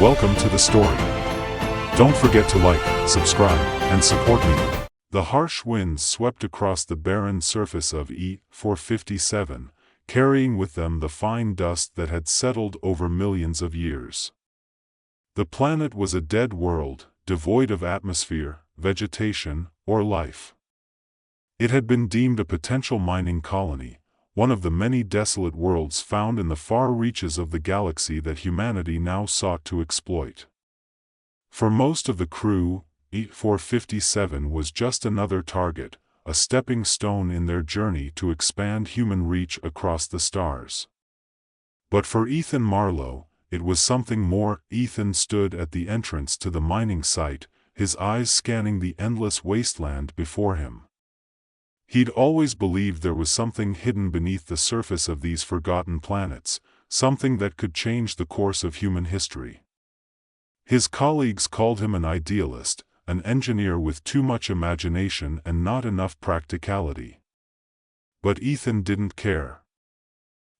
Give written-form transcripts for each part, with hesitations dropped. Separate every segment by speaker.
Speaker 1: Welcome to the story. Don't forget to like, subscribe, and support me. The harsh winds swept across the barren surface of E-457, carrying with them the fine dust that had settled over millions of years. The planet was a dead world, devoid of atmosphere, vegetation, or life. It had been deemed a potential mining colony, one of the many desolate worlds found in the far reaches of the galaxy that humanity now sought to exploit. For most of the crew, E-457 was just another target, a stepping stone in their journey to expand human reach across the stars. But for Ethan Marlowe, it was something more. Ethan stood at the entrance to the mining site, his eyes scanning the endless wasteland before him. He'd always believed there was something hidden beneath the surface of these forgotten planets, something that could change the course of human history. His colleagues called him an idealist, an engineer with too much imagination and not enough practicality. But Ethan didn't care.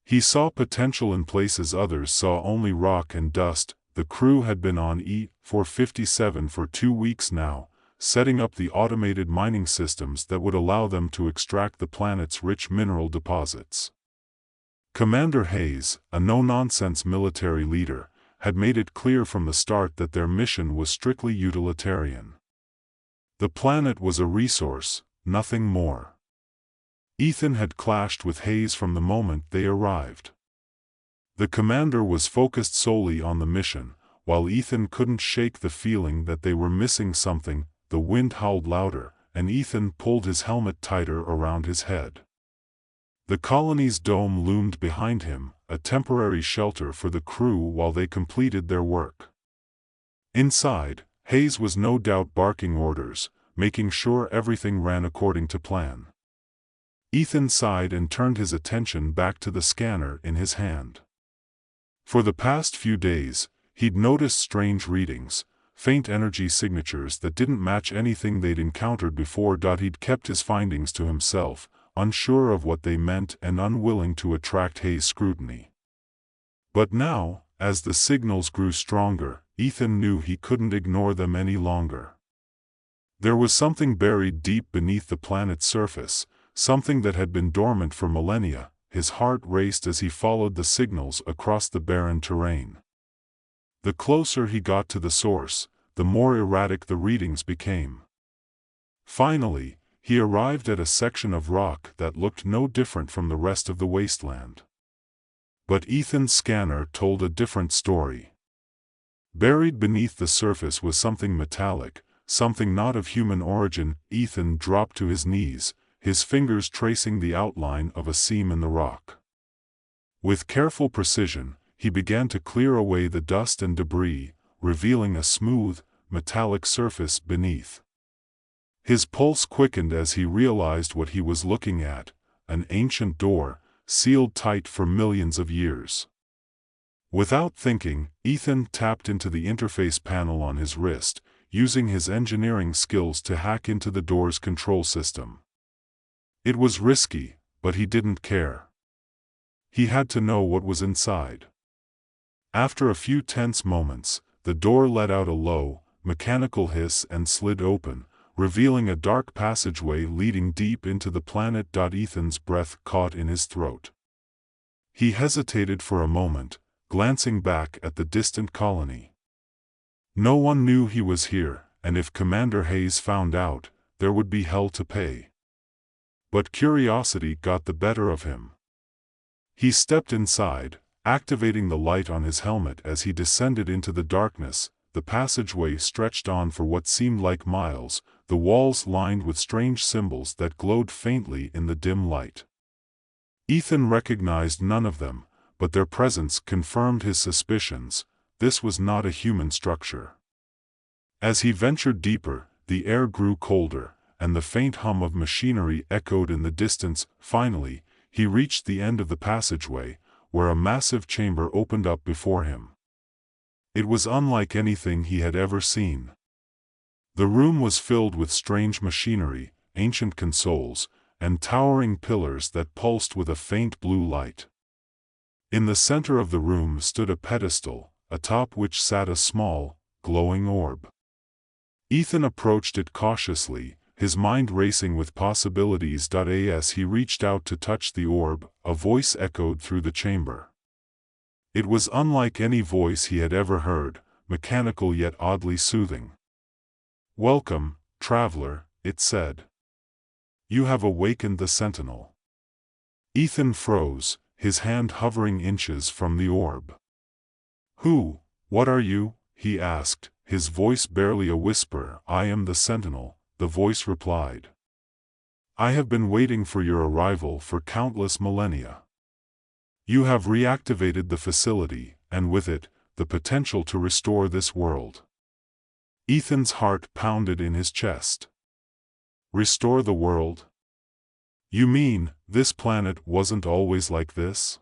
Speaker 1: He saw potential in places others saw only rock and dust. The crew had been on E-457 for 2 weeks now, setting up the automated mining systems that would allow them to extract the planet's rich mineral deposits. Commander Hayes, a no-nonsense military leader, had made it clear from the start that their mission was strictly utilitarian. The planet was a resource, nothing more. Ethan had clashed with Hayes from the moment they arrived. The commander was focused solely on the mission, while Ethan couldn't shake the feeling that they were missing something. The wind howled louder, and Ethan pulled his helmet tighter around his head. The colony's dome loomed behind him, a temporary shelter for the crew while they completed their work. Inside, Hayes was no doubt barking orders, making sure everything ran according to plan. Ethan sighed and turned his attention back to the scanner in his hand. For the past few days, he'd noticed strange readings, faint energy signatures that didn't match anything they'd encountered before. He'd kept his findings to himself, unsure of what they meant and unwilling to attract Hayes' scrutiny. But now, as the signals grew stronger, Ethan knew he couldn't ignore them any longer. There was something buried deep beneath the planet's surface, something that had been dormant for millennia. His heart raced as he followed the signals across the barren terrain. The closer he got to the source, the more erratic the readings became. Finally, he arrived at a section of rock that looked no different from the rest of the wasteland. But Ethan's scanner told a different story. Buried beneath the surface was something metallic, something not of human origin. Ethan dropped to his knees, his fingers tracing the outline of a seam in the rock. With careful precision, he began to clear away the dust and debris, revealing a smooth, metallic surface beneath. His pulse quickened as he realized what he was looking at, an ancient door, sealed tight for millions of years. Without thinking, Ethan tapped into the interface panel on his wrist, using his engineering skills to hack into the door's control system. It was risky, but he didn't care. He had to know what was inside. After a few tense moments, the door let out a low, mechanical hiss and slid open, revealing a dark passageway leading deep into the planet. Ethan's breath caught in his throat. He hesitated for a moment, glancing back at the distant colony. No one knew he was here, and if Commander Hayes found out, there would be hell to pay. But curiosity got the better of him. He stepped inside, activating the light on his helmet. As he descended into the darkness, the passageway stretched on for what seemed like miles, the walls lined with strange symbols that glowed faintly in the dim light. Ethan recognized none of them, but their presence confirmed his suspicions. This was not a human structure. As he ventured deeper, the air grew colder, and the faint hum of machinery echoed in the distance. Finally, he reached the end of the passageway, where a massive chamber opened up before him. It was unlike anything he had ever seen. The room was filled with strange machinery, ancient consoles, and towering pillars that pulsed with a faint blue light. In the center of the room stood a pedestal, atop which sat a small, glowing orb. Ethan approached it cautiously, his mind racing with possibilities. As he reached out to touch the orb, a voice echoed through the chamber. It was unlike any voice he had ever heard, mechanical yet oddly soothing. "Welcome, traveler," it said. "You have awakened the sentinel." Ethan froze, his hand hovering inches from the orb. What are you?" he asked, his voice barely a whisper. "I am the sentinel," the voice replied. "I have been waiting for your arrival for countless millennia. You have reactivated the facility, and with it, the potential to restore this world." Ethan's heart pounded in his chest. "Restore the world? You mean, this planet wasn't always like this?"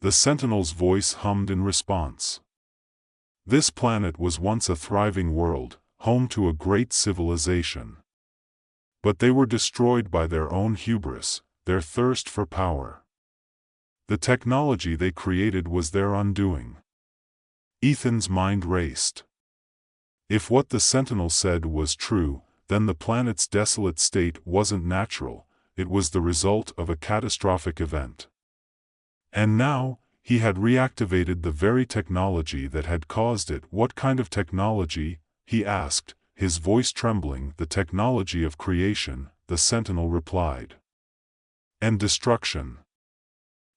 Speaker 1: The Sentinel's voice hummed in response. "This planet was once a thriving world, home to a great civilization. But they were destroyed by their own hubris, their thirst for power. The technology they created was their undoing." Ethan's mind raced. If what the Sentinel said was true, then the planet's desolate state wasn't natural, it was the result of a catastrophic event. And now, he had reactivated the very technology that had caused it. "What kind of technology?" he asked, his voice trembling. "The technology of creation," the Sentinel replied. "And destruction.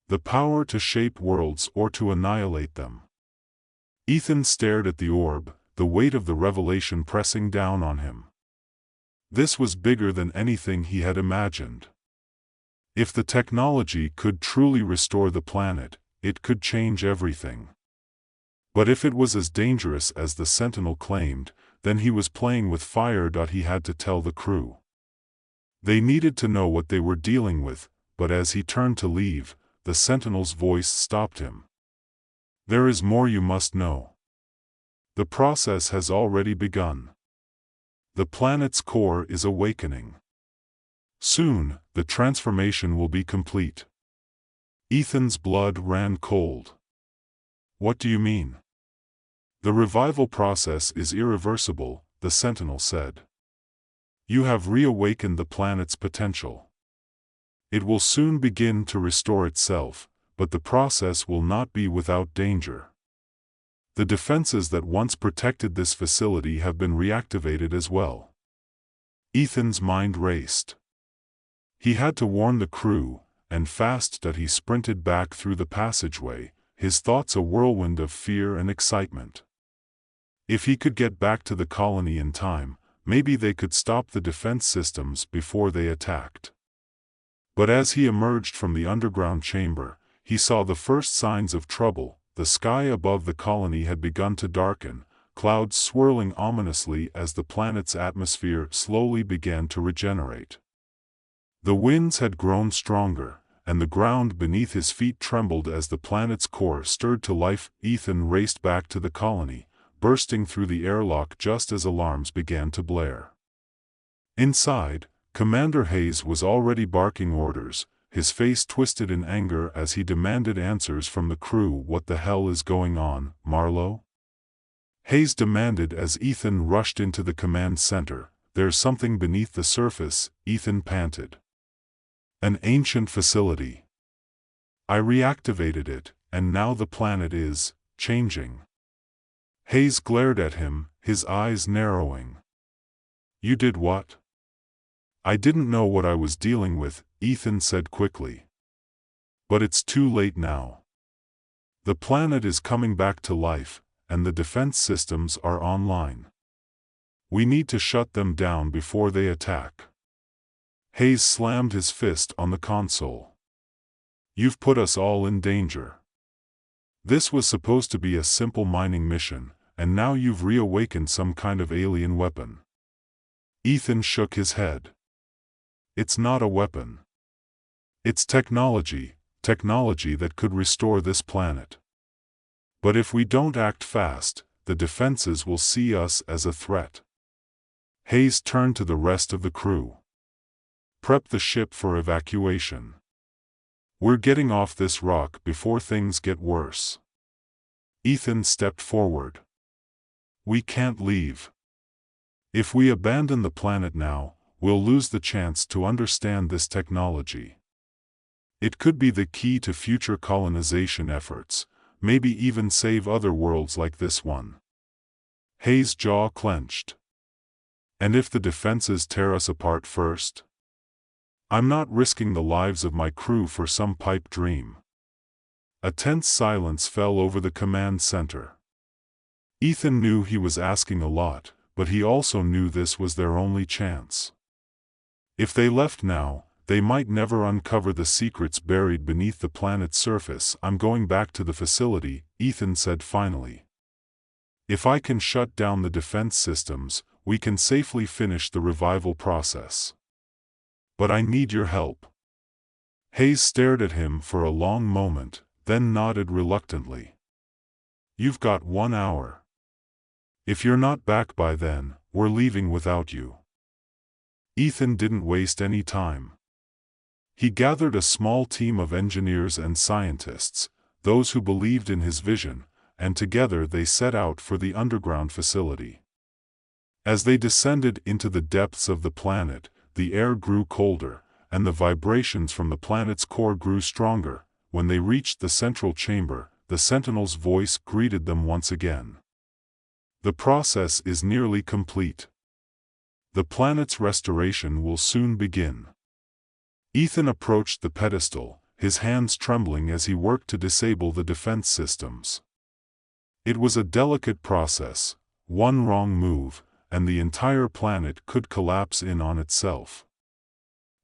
Speaker 1: The power to shape worlds or to annihilate them." Ethan stared at the orb, the weight of the revelation pressing down on him. This was bigger than anything he had imagined. If the technology could truly restore the planet, it could change everything. But if it was as dangerous as the Sentinel claimed, then he was playing with fire. He had to tell the crew. They needed to know what they were dealing with, but as he turned to leave, the Sentinel's voice stopped him. "There is more you must know. The process has already begun. The planet's core is awakening. Soon, the transformation will be complete." Ethan's blood ran cold. "What do you mean?" "The revival process is irreversible," the Sentinel said. "You have reawakened the planet's potential. It will soon begin to restore itself, but the process will not be without danger. The defenses that once protected this facility have been reactivated as well." Ethan's mind raced. He had to warn the crew, and fast. He sprinted back through the passageway, his thoughts a whirlwind of fear and excitement. If he could get back to the colony in time, maybe they could stop the defense systems before they attacked. But as he emerged from the underground chamber, he saw the first signs of trouble. The sky above the colony had begun to darken, clouds swirling ominously as the planet's atmosphere slowly began to regenerate. The winds had grown stronger, and the ground beneath his feet trembled as the planet's core stirred to life. Ethan raced back to the colony, bursting through the airlock just as alarms began to blare. Inside, Commander Hayes was already barking orders, his face twisted in anger as he demanded answers from the crew. "What the hell is going on, Marlowe?" Hayes demanded as Ethan rushed into the command center. "There's something beneath the surface," Ethan panted. "An ancient facility. I reactivated it, and now the planet is changing." Hayes glared at him, his eyes narrowing. "You did what?" "I didn't know what I was dealing with," Ethan said quickly. "But it's too late now. The planet is coming back to life, and the defense systems are online. We need to shut them down before they attack." Hayes slammed his fist on the console. "You've put us all in danger. This was supposed to be a simple mining mission, and now you've reawakened some kind of alien weapon." Ethan shook his head. "It's not a weapon. It's technology that could restore this planet. But if we don't act fast, the defenses will see us as a threat." Hayes turned to the rest of the crew. "Prep the ship for evacuation. We're getting off this rock before things get worse." Ethan stepped forward. We can't leave. If we abandon the planet now, we'll lose the chance to understand this technology. It could be the key to future colonization efforts, maybe even save other worlds like this one. Hayes' jaw clenched. And if the defenses tear us apart first? I'm not risking the lives of my crew for some pipe dream. A tense silence fell over the command center. Ethan knew he was asking a lot, but he also knew this was their only chance. If they left now, they might never uncover the secrets buried beneath the planet's surface. I'm going back to the facility, Ethan said finally. If I can shut down the defense systems, we can safely finish the revival process. But I need your help. Hayes stared at him for a long moment, then nodded reluctantly. You've got 1 hour. If you're not back by then, we're leaving without you. Ethan didn't waste any time. He gathered a small team of engineers and scientists, those who believed in his vision, and together they set out for the underground facility. As they descended into the depths of the planet, the air grew colder, and the vibrations from the planet's core grew stronger. When they reached the central chamber, the Sentinel's voice greeted them once again. The process is nearly complete. The planet's restoration will soon begin. Ethan approached the pedestal, his hands trembling as he worked to disable the defense systems. It was a delicate process. One wrong move, and the entire planet could collapse in on itself.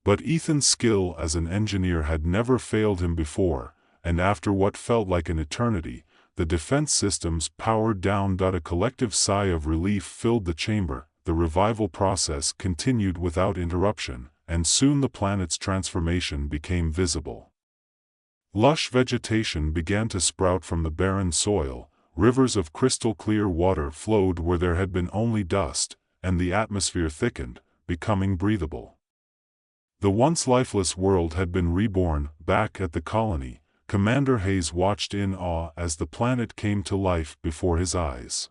Speaker 1: But Ethan's skill as an engineer had never failed him before, and after what felt like an eternity, the defense systems powered down. A collective sigh of relief filled the chamber. The revival process continued without interruption, and soon the planet's transformation became visible. Lush vegetation began to sprout from the barren soil, rivers of crystal-clear water flowed where there had been only dust, and the atmosphere thickened, becoming breathable. The once lifeless world had been reborn. Back at the colony, Commander Hayes watched in awe as the planet came to life before his eyes.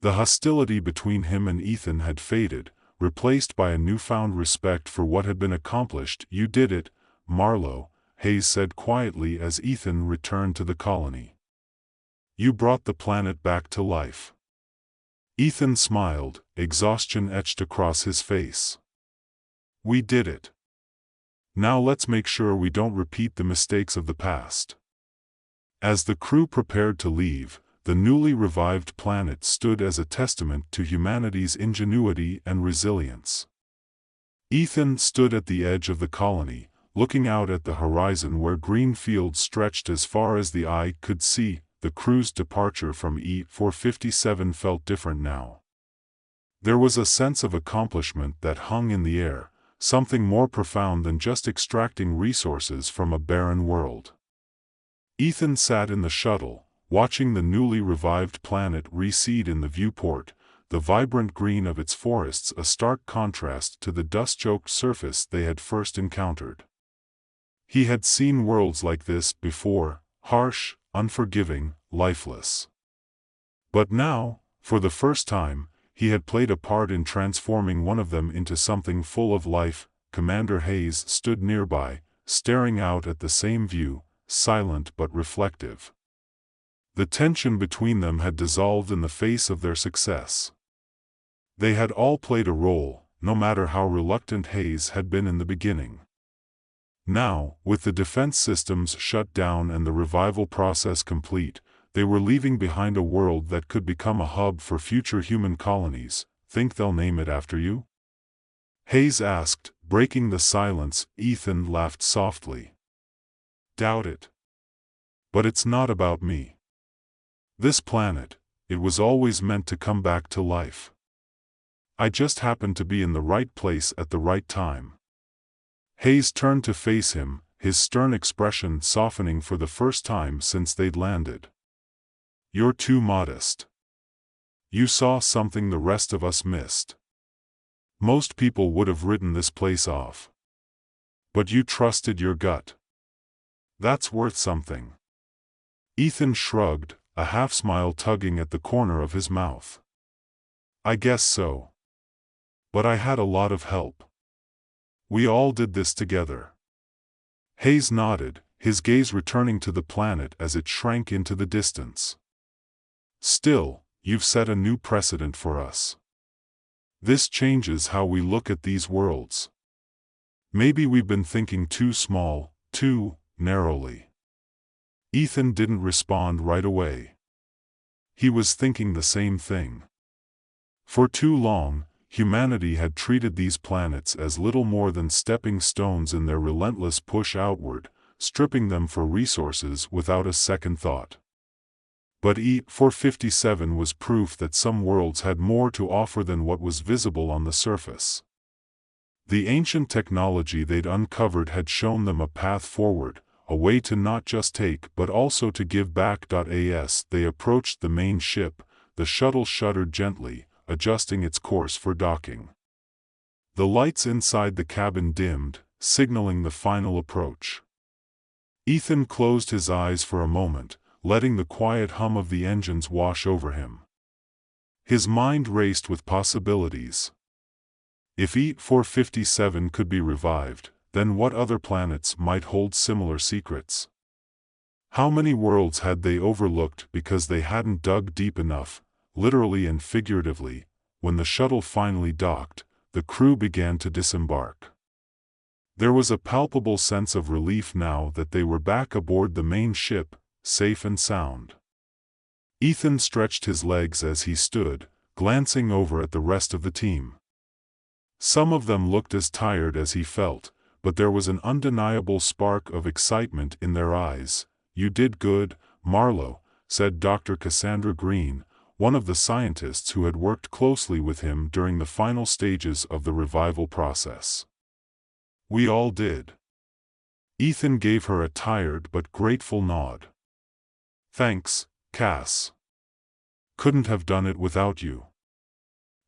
Speaker 1: The hostility between him and Ethan had faded, replaced by a newfound respect for what had been accomplished. You did it, Marlowe, Hayes said quietly as Ethan returned to the colony. You brought the planet back to life. Ethan smiled, exhaustion etched across his face. We did it. Now let's make sure we don't repeat the mistakes of the past. As the crew prepared to leave, the newly revived planet stood as a testament to humanity's ingenuity and resilience. Ethan stood at the edge of the colony, looking out at the horizon where green fields stretched as far as the eye could see. The crew's departure from E-457 felt different now. There was a sense of accomplishment that hung in the air, something more profound than just extracting resources from a barren world. Ethan sat in the shuttle, watching the newly revived planet recede in the viewport, the vibrant green of its forests a stark contrast to the dust-choked surface they had first encountered. He had seen worlds like this before, harsh, unforgiving, lifeless. But now, for the first time, he had played a part in transforming one of them into something full of life. Commander Hayes stood nearby, staring out at the same view, silent but reflective. The tension between them had dissolved in the face of their success. They had all played a role, no matter how reluctant Hayes had been in the beginning. Now, with the defense systems shut down and the revival process complete, they were leaving behind a world that could become a hub for future human colonies. Think they'll name it after you? Hayes asked, breaking the silence. Ethan laughed softly. Doubt it. But it's not about me. This planet, it was always meant to come back to life. I just happened to be in the right place at the right time. Hayes turned to face him, his stern expression softening for the first time since they'd landed. You're too modest. You saw something the rest of us missed. Most people would have written this place off. But you trusted your gut. That's worth something. Ethan shrugged, a half-smile tugging at the corner of his mouth. "I guess so. But I had a lot of help. We all did this together." Hayes nodded, his gaze returning to the planet as it shrank into the distance. "Still, you've set a new precedent for us. This changes how we look at these worlds. Maybe we've been thinking too small, too narrowly." Ethan didn't respond right away. He was thinking the same thing. For too long, humanity had treated these planets as little more than stepping stones in their relentless push outward, stripping them for resources without a second thought. But E-457 was proof that some worlds had more to offer than what was visible on the surface. The ancient technology they'd uncovered had shown them a path forward, a way to not just take but also to give back. As they approached the main ship, the shuttle shuddered gently, adjusting its course for docking. The lights inside the cabin dimmed, signaling the final approach. Ethan closed his eyes for a moment, letting the quiet hum of the engines wash over him. His mind raced with possibilities. If E-457 could be revived, then what other planets might hold similar secrets? How many worlds had they overlooked because they hadn't dug deep enough, literally and figuratively? When the shuttle finally docked, the crew began to disembark. There was a palpable sense of relief now that they were back aboard the main ship, safe and sound. Ethan stretched his legs as he stood, glancing over at the rest of the team. Some of them looked as tired as he felt, but there was an undeniable spark of excitement in their eyes. "You did good, Marlowe," said Dr. Cassandra Green, one of the scientists who had worked closely with him during the final stages of the revival process. "We all did." Ethan gave her a tired but grateful nod. "Thanks, Cass. Couldn't have done it without you."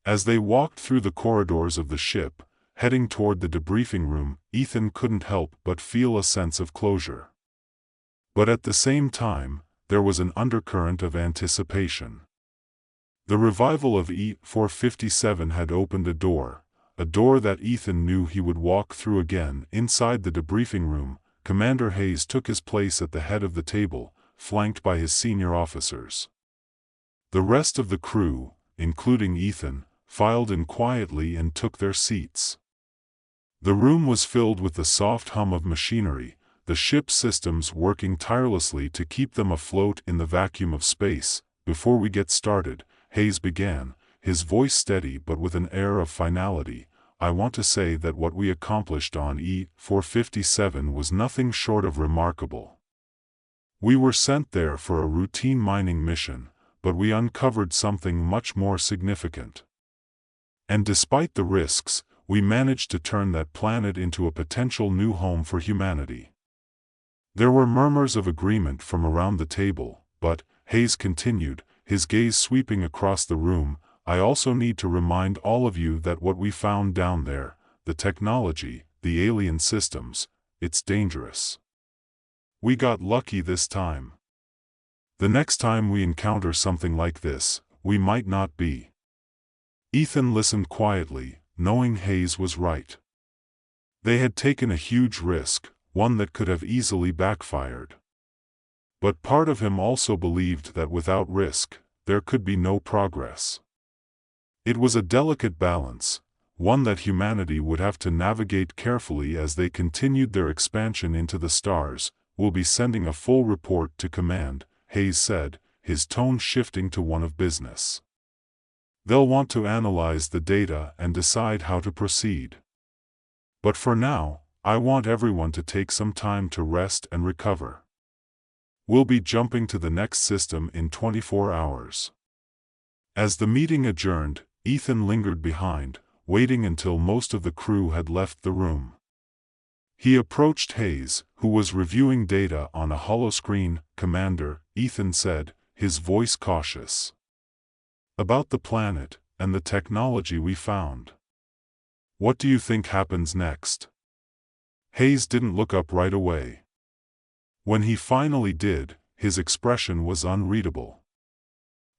Speaker 1: As they walked through the corridors of the ship, heading toward the debriefing room, Ethan couldn't help but feel a sense of closure. But at the same time, there was an undercurrent of anticipation. The revival of E-457 had opened a door that Ethan knew he would walk through again. Inside the debriefing room, Commander Hayes took his place at the head of the table, flanked by his senior officers. The rest of the crew, including Ethan, filed in quietly and took their seats. The room was filled with the soft hum of machinery, the ship's systems working tirelessly to keep them afloat in the vacuum of space. "Before we get started," Hayes began, his voice steady but with an air of finality, "I want to say that what we accomplished on E-457 was nothing short of remarkable. We were sent there for a routine mining mission, but we uncovered something much more significant. And despite the risks, we managed to turn that planet into a potential new home for humanity." There were murmurs of agreement from around the table, but, Hayes continued, his gaze sweeping across the room, "I also need to remind all of you that what we found down there, the technology, the alien systems, it's dangerous. We got lucky this time. The next time we encounter something like this, we might not be." Ethan listened quietly, knowing Hayes was right. They had taken a huge risk, one that could have easily backfired. But part of him also believed that without risk, there could be no progress. It was a delicate balance, one that humanity would have to navigate carefully as they continued their expansion into the stars. "We'll be sending a full report to command," Hayes said, his tone shifting to one of business. "They'll want to analyze the data and decide how to proceed. But for now, I want everyone to take some time to rest and recover. We'll be jumping to the next system in 24 hours. As the meeting adjourned, Ethan lingered behind, waiting until most of the crew had left the room. He approached Hayes, who was reviewing data on a holoscreen. "Commander," Ethan said, his voice cautious. "About the planet, and the technology we found. What do you think happens next?" Hayes didn't look up right away. When he finally did, his expression was unreadable.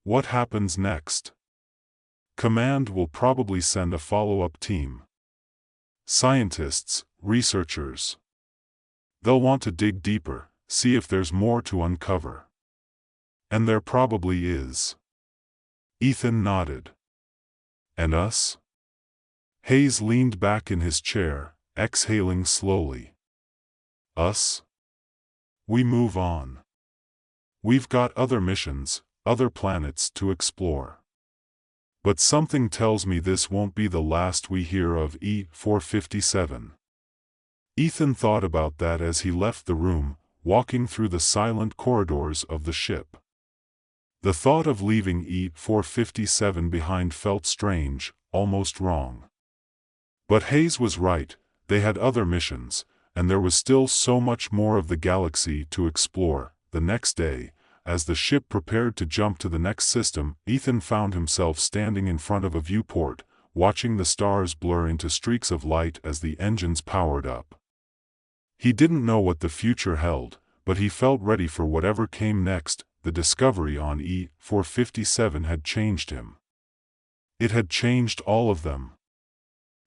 Speaker 1: What happens next? Command will probably send a follow-up team. Scientists, researchers. They'll want to dig deeper, see if there's more to uncover. And there probably is. Ethan nodded. And us? Hayes leaned back in his chair, exhaling slowly. Us? We move on. We've got other missions, other planets to explore. But something tells me this won't be the last we hear of E-457. Ethan thought about that as he left the room, walking through the silent corridors of the ship. The thought of leaving E-457 behind felt strange, almost wrong. But Hayes was right, they had other missions, and there was still so much more of the galaxy to explore. The next day, as the ship prepared to jump to the next system, Ethan found himself standing in front of a viewport, watching the stars blur into streaks of light as the engines powered up. He didn't know what the future held, but he felt ready for whatever came next. The discovery on E-457 had changed him. It had changed all of them.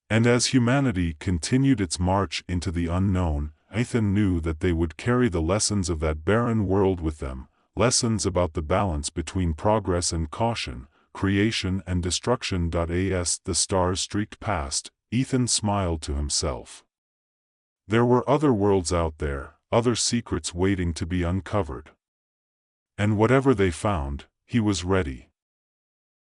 Speaker 1: And as humanity continued its march into the unknown, Ethan knew that they would carry the lessons of that barren world with them, lessons about the balance between progress and caution, creation and destruction. As the stars streaked past, Ethan smiled to himself. There were other worlds out there, other secrets waiting to be uncovered. And whatever they found, he was ready.